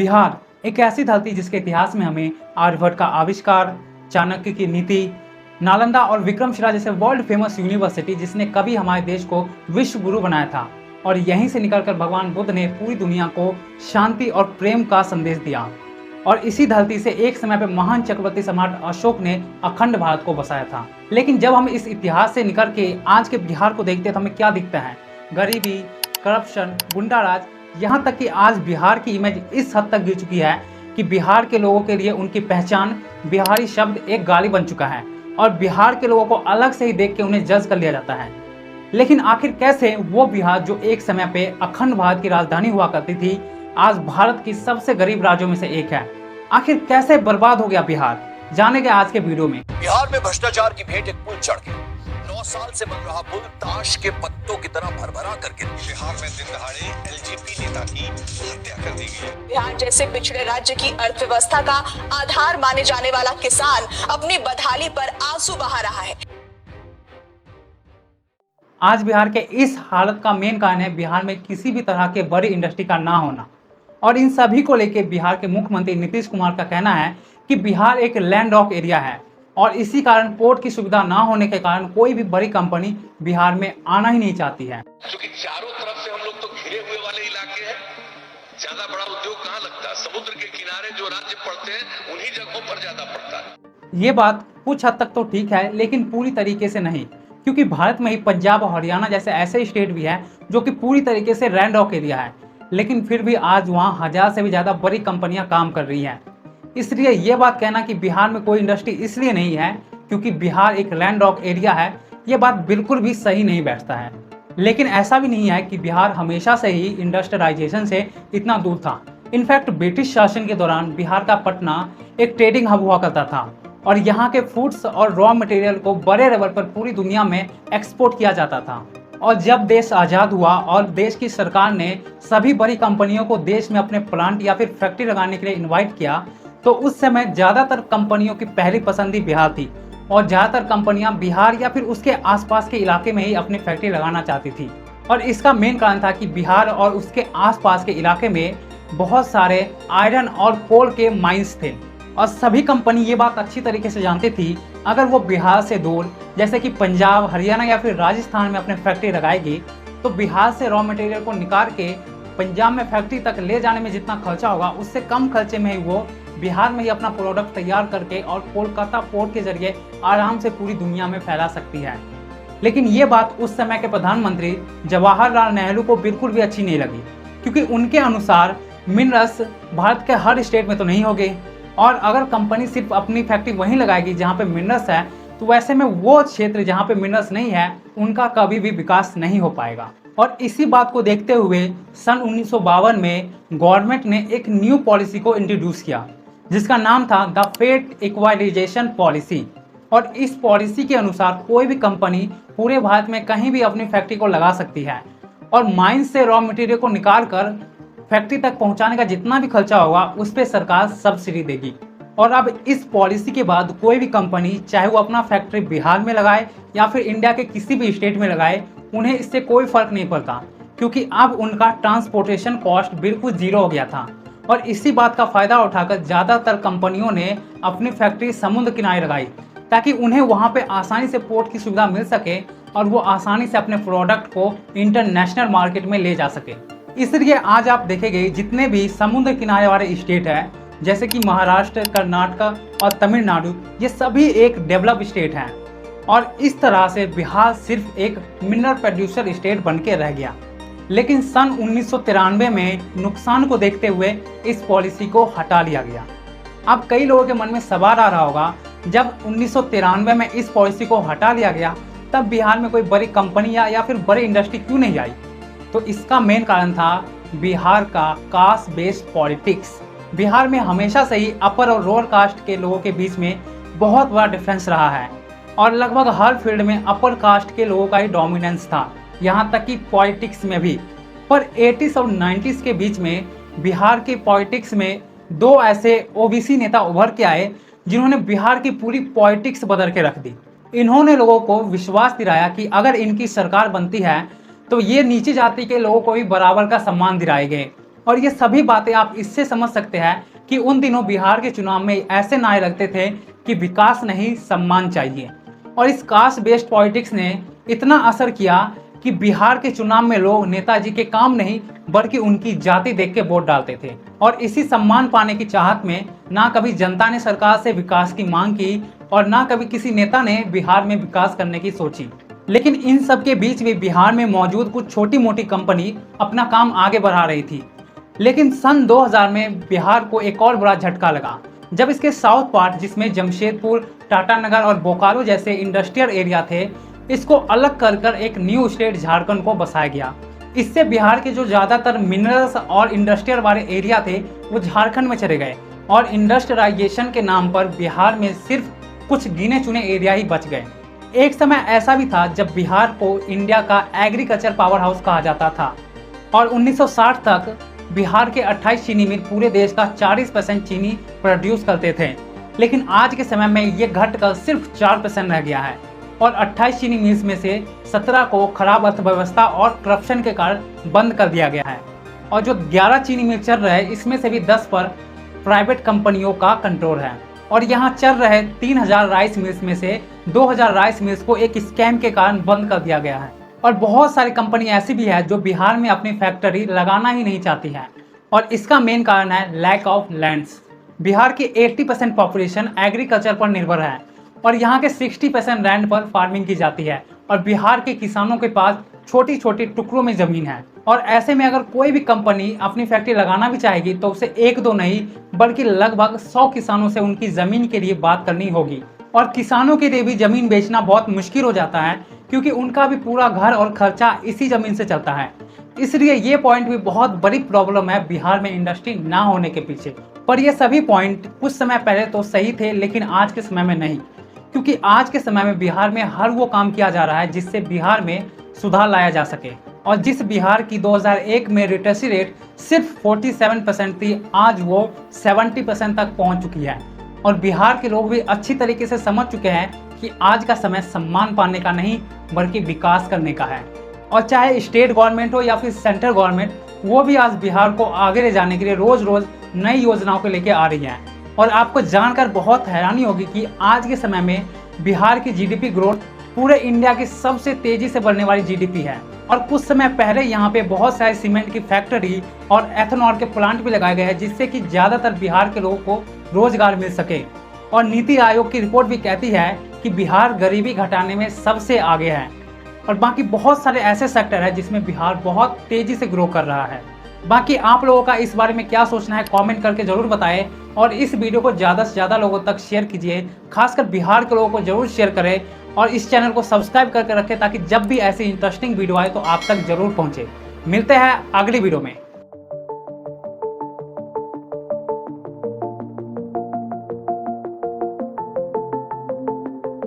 बिहार एक ऐसी धरती जिसके इतिहास में हमें आर्यभट्ट का आविष्कार, चाणक्य की नीति, नालंदा और विक्रमशिला जैसे वर्ल्ड फेमस यूनिवर्सिटी जिसने कभी हमारे देश को विश्व गुरु बनाया था, और यहीं से निकलकर भगवान बुद्ध ने पूरी दुनिया को शांति और प्रेम का संदेश दिया। और इसी धरती से एक समय पर महान चक्रवर्ती सम्राट अशोक ने अखंड भारत को बसाया था। लेकिन जब हम इस इतिहास से निकल के आज के बिहार को देखते हैं तो हमें क्या दिखता है? गरीबी, करप्शन, गुंडाराज, यहाँ तक कि आज बिहार की इमेज इस हद तक गिर चुकी है कि बिहार के लोगों के लिए उनकी पहचान बिहारी शब्द एक गाली बन चुका है और बिहार के लोगों को अलग से ही देख के उन्हें जज कर लिया जाता है। लेकिन आखिर कैसे वो बिहार जो एक समय पे अखंड भारत की राजधानी हुआ करती थी, आज भारत की सबसे गरीब राज्यों में से एक है। आखिर कैसे बर्बाद हो गया बिहार, जानेंगे आज के वीडियो में। बिहार में भ्रष्टाचार की भेंट एक पुल चढ़ गई। 9 साल से बन रहा पुल ताश के पत्तों की तरह भरभरा करके बिहार में दिन दहाड़े एलजेपी नेता की हत्या कर दी गई। बिहार जैसे पिछड़े राज्य की अर्थव्यवस्था का आधार माने जाने वाला किसान अपनी बदहाली पर आंसू बहा रहा है। आज बिहार के इस हालत का मेन कारण है बिहार में किसी भी तरह के बड़ी इंडस्ट्री का ना होना। और इन सभी को लेकर बिहार के मुख्यमंत्री नीतीश कुमार का कहना है कि बिहार एक लैंड लॉक एरिया है और इसी कारण पोर्ट की सुविधा ना होने के कारण कोई भी बड़ी कंपनी बिहार में आना ही नहीं चाहती है। क्योंकि चारों तरफ से हम लोग तो घिरे हुए वाले इलाके हैं, ज्यादा बड़ा उद्योग कहाँ लगता है? समुद्र के किनारे जो राज्य पड़ते हैं उन्हीं जगहों पर ज्यादा पड़ता है। ये बात कुछ हद तक तो ठीक है, लेकिन पूरी तरीके से नहीं, क्योंकि भारत में ही पंजाब और हरियाणा जैसे ऐसे स्टेट भी हैं जो कि पूरी तरीके से लैंड लॉक एरिया है, लेकिन फिर भी आज वहाँ 1000 से भी ज़्यादा बड़ी कंपनियां काम कर रही हैं। इसलिए ये बात कहना कि बिहार में कोई इंडस्ट्री इसलिए नहीं है क्योंकि बिहार एक लैंड लॉक एरिया है, ये बात बिल्कुल भी सही नहीं बैठता है। लेकिन ऐसा भी नहीं है कि बिहार हमेशा से ही इंडस्ट्रियलाइजेशन से इतना दूर था। इनफैक्ट ब्रिटिश शासन के दौरान बिहार का पटना एक ट्रेडिंग हब हुआ करता था और यहाँ के फूड्स और रॉ मटेरियल को बड़े लेवल पर पूरी दुनिया में एक्सपोर्ट किया जाता था। और जब देश आज़ाद हुआ और देश की सरकार ने सभी बड़ी कंपनियों को देश में अपने प्लांट या फिर फैक्ट्री लगाने के लिए इनवाइट किया, तो उस समय ज़्यादातर कंपनियों की पहली पसंद ही बिहार थी और ज़्यादातर कंपनियां बिहार या फिर उसके आसपास के इलाके में ही अपनी फैक्ट्री लगाना चाहती थी। और इसका मेन कारण था कि बिहार और उसके आसपास के इलाके में बहुत सारे आयरन और कोल के माइंस थे और सभी कंपनी ये बात अच्छी तरीके से जानती थी, अगर वो बिहार से दूर जैसे कि पंजाब, हरियाणा या फिर राजस्थान में अपने फैक्ट्री लगाएगी तो बिहार से रॉ मटेरियल को निकाल के पंजाब में फैक्ट्री तक ले जाने में जितना खर्चा होगा उससे कम खर्चे में ही वो बिहार में ही अपना प्रोडक्ट तैयार करके और कोलकाता पोर्ट के जरिए आराम से पूरी दुनिया में फैला सकती है। लेकिन ये बात उस समय के प्रधानमंत्री जवाहरलाल नेहरू को बिल्कुल भी अच्छी नहीं लगी, क्योंकि उनके अनुसार मिनरल्स भारत के हर स्टेट में तो नहीं होंगे और अगर कंपनी सिर्फ अपनी फैक्ट्री वहीं लगाएगी जहाँ पे मिनरल्स है तो वैसे में वो क्षेत्र जहाँ पे मिनरल्स नहीं है उनका कभी भी विकास नहीं हो पाएगा। और इसी बात को देखते हुए सन 1952 में गवर्नमेंट ने एक न्यू पॉलिसी को इंट्रोड्यूस किया जिसका नाम था द फेट इक्वालाइजेशन पॉलिसी। और इस पॉलिसी के अनुसार कोई भी कंपनी पूरे भारत में कहीं भी अपनी फैक्ट्री को लगा सकती है और माइन से रॉ मटेरियल को निकाल कर फैक्ट्री तक पहुंचाने का जितना भी खर्चा होगा उस पर सरकार सब्सिडी देगी। और अब इस पॉलिसी के बाद कोई भी कंपनी चाहे वो अपना फैक्ट्री बिहार में लगाए या फिर इंडिया के किसी भी स्टेट में लगाए, उन्हें इससे कोई फर्क नहीं पड़ता, क्योंकि अब उनका ट्रांसपोर्टेशन कॉस्ट बिल्कुल जीरो हो गया था। और इसी बात का फायदा उठाकर ज़्यादातर कंपनियों ने अपनी फैक्ट्री समुद्र किनारे लगाई ताकि उन्हें वहाँ पे आसानी से पोर्ट की सुविधा मिल सके और वो आसानी से अपने प्रोडक्ट को इंटरनेशनल मार्केट में ले जा सके। इसलिए आज आप देखेंगे जितने भी समुद्र किनारे वाले स्टेट हैं जैसे कि महाराष्ट्र, कर्नाटक और तमिलनाडु, ये सभी एक डेवलप स्टेट हैं और इस तरह से बिहार सिर्फ एक मिनरल प्रोड्यूसर स्टेट बन के रह गया। लेकिन सन 1993 में नुकसान को देखते हुए इस पॉलिसी को हटा लिया गया। अब कई लोगों के मन में सवाल आ रहा होगा, जब 1993 में इस पॉलिसी को हटा लिया गया तब बिहार में कोई बड़ी कंपनी या फिर बड़ी इंडस्ट्री क्यों नहीं आई? तो इसका मेन कारण था बिहार का कास्ट बेस्ड पॉलिटिक्स। बिहार में हमेशा से ही अपर और लोअर कास्ट के लोगों के बीच में बहुत बड़ा डिफरेंस रहा है और लगभग हर फील्ड में अपर कास्ट के लोगों का ही डोमिनेंस था, यहाँ तक कि पॉलिटिक्स में भी। पर 80s और 90s के बीच में बिहार के पॉलिटिक्स में दो ऐसे ओबीसी नेता उभर के आए जिन्होंने बिहार की पूरी पॉलिटिक्स बदल के रख दी। इन्होंने लोगों को विश्वास दिलाया कि अगर इनकी सरकार बनती है तो ये नीचे जाति के लोगों को भी बराबर का सम्मान दिलाएंगे और ये सभी बातें आप इससे समझ सकते हैं कि उन दिनों बिहार के चुनाव में ऐसे नारे लगते थे कि विकास नहीं सम्मान चाहिए। और इस कास्ट बेस्ड पॉलिटिक्स ने इतना असर किया कि बिहार के चुनाव में लोग नेताजी के काम नहीं बल्कि उनकी जाति देख के वोट डालते थे। और इसी सम्मान पाने की चाहत में ना कभी जनता ने सरकार से विकास की मांग की और ना कभी किसी नेता ने बिहार में विकास करने की सोची। लेकिन इन सब के बीच भी बिहार में मौजूद कुछ छोटी मोटी कंपनी अपना काम आगे बढ़ा रही थी। लेकिन सन 2000 में बिहार को एक और बड़ा झटका लगा जब इसके साउथ पार्ट, जिसमें जमशेदपुर, टाटानगर और बोकारो जैसे इंडस्ट्रियल एरिया थे, इसको अलग कर एक न्यू स्टेट झारखंड को बसाया गया। इससे बिहार के जो ज़्यादातर मिनरल्स और इंडस्ट्रियल वाले एरिया थे वो झारखंड में चले गए और इंडस्ट्रियलाइजेशन के नाम पर बिहार में सिर्फ कुछ गिने चुने एरिया ही बच गए। एक समय ऐसा भी था जब बिहार को इंडिया का एग्रीकल्चर पावर हाउस कहा जाता था और 1960 तक बिहार के 28 चीनी मिल पूरे देश का 40% चीनी प्रोड्यूस करते थे। लेकिन आज के समय में ये घटकर सिर्फ 4% रह गया है और 28 चीनी मिल्स में से 17 को खराब अर्थव्यवस्था और करप्शन के कारण बंद कर दिया गया है। और जो 11 चीनी मिल चल रहे हैं इसमें से भी 10 पर प्राइवेट कंपनियों का कंट्रोल है। और यहाँ चल रहे 3000 राइस मिल्स में से 2000 राइस मिल्स को एक स्कैम के कारण बंद कर दिया गया है। और बहुत सारी कंपनी ऐसी भी है जो बिहार में अपनी फैक्ट्री लगाना ही नहीं चाहती है और इसका मेन कारण है लैक ऑफ लैंड्स। बिहार की 80% पॉपुलेशन एग्रीकल्चर पर निर्भर है और यहाँ के 60% लैंड पर फार्मिंग की जाती है और बिहार के किसानों के पास छोटी छोटी टुकड़ों में ज़मीन है। और ऐसे में अगर कोई भी कंपनी अपनी फैक्ट्री लगाना भी चाहेगी तो उसे एक दो नहीं बल्कि लगभग 100 किसानों से उनकी ज़मीन के लिए बात करनी होगी। और किसानों के लिए भी ज़मीन बेचना बहुत मुश्किल हो जाता है क्योंकि उनका भी पूरा घर और खर्चा इसी ज़मीन से चलता है। इसलिए ये पॉइंट भी बहुत बड़ी प्रॉब्लम है बिहार में इंडस्ट्री ना होने के पीछे। पर ये सभी पॉइंट कुछ समय पहले तो सही थे लेकिन आज के समय में नहीं, क्योंकि आज के समय में बिहार में हर वो काम किया जा रहा है जिससे बिहार में सुधार लाया जा सके। और जिस बिहार की 2001 में लिटरेसी रेट सिर्फ 47% थी, आज वो 70% तक पहुंच चुकी है। और बिहार के लोग भी अच्छी तरीके से समझ चुके हैं कि आज का समय सम्मान पाने का नहीं बल्कि विकास करने का है। और चाहे स्टेट गवर्नमेंट हो या फिर सेंट्रल गवर्नमेंट, वो भी आज बिहार को आगे ले जाने के लिए रोज रोज नई योजनाओं को लेकर आ रही हैं। और आपको जानकर बहुत हैरानी होगी कि आज के समय में बिहार की जीडीपी ग्रोथ पूरे इंडिया की सबसे तेजी से बढ़ने वाली जीडीपी है। और कुछ समय पहले यहाँ पे बहुत सारे सीमेंट की फैक्ट्री और एथेनॉल के प्लांट भी लगाए गए हैं जिससे कि ज़्यादातर बिहार के लोगों को रोजगार मिल सके। और नीति आयोग की रिपोर्ट भी कहती है कि बिहार गरीबी घटाने में सबसे आगे है। और बाकी बहुत सारे ऐसे सेक्टर हैं जिसमें बिहार बहुत तेजी से ग्रो कर रहा है। बाकी आप लोगों का इस बारे में क्या सोचना है कमेंट करके जरूर बताएं और इस वीडियो को ज़्यादा से ज़्यादा लोगों तक शेयर कीजिए, खासकर बिहार के लोगों को जरूर शेयर करें और इस चैनल को सब्सक्राइब करके रखें ताकि जब भी ऐसी इंटरेस्टिंग वीडियो आए तो आप तक जरूर पहुँचे। मिलते हैं अगली वीडियो में।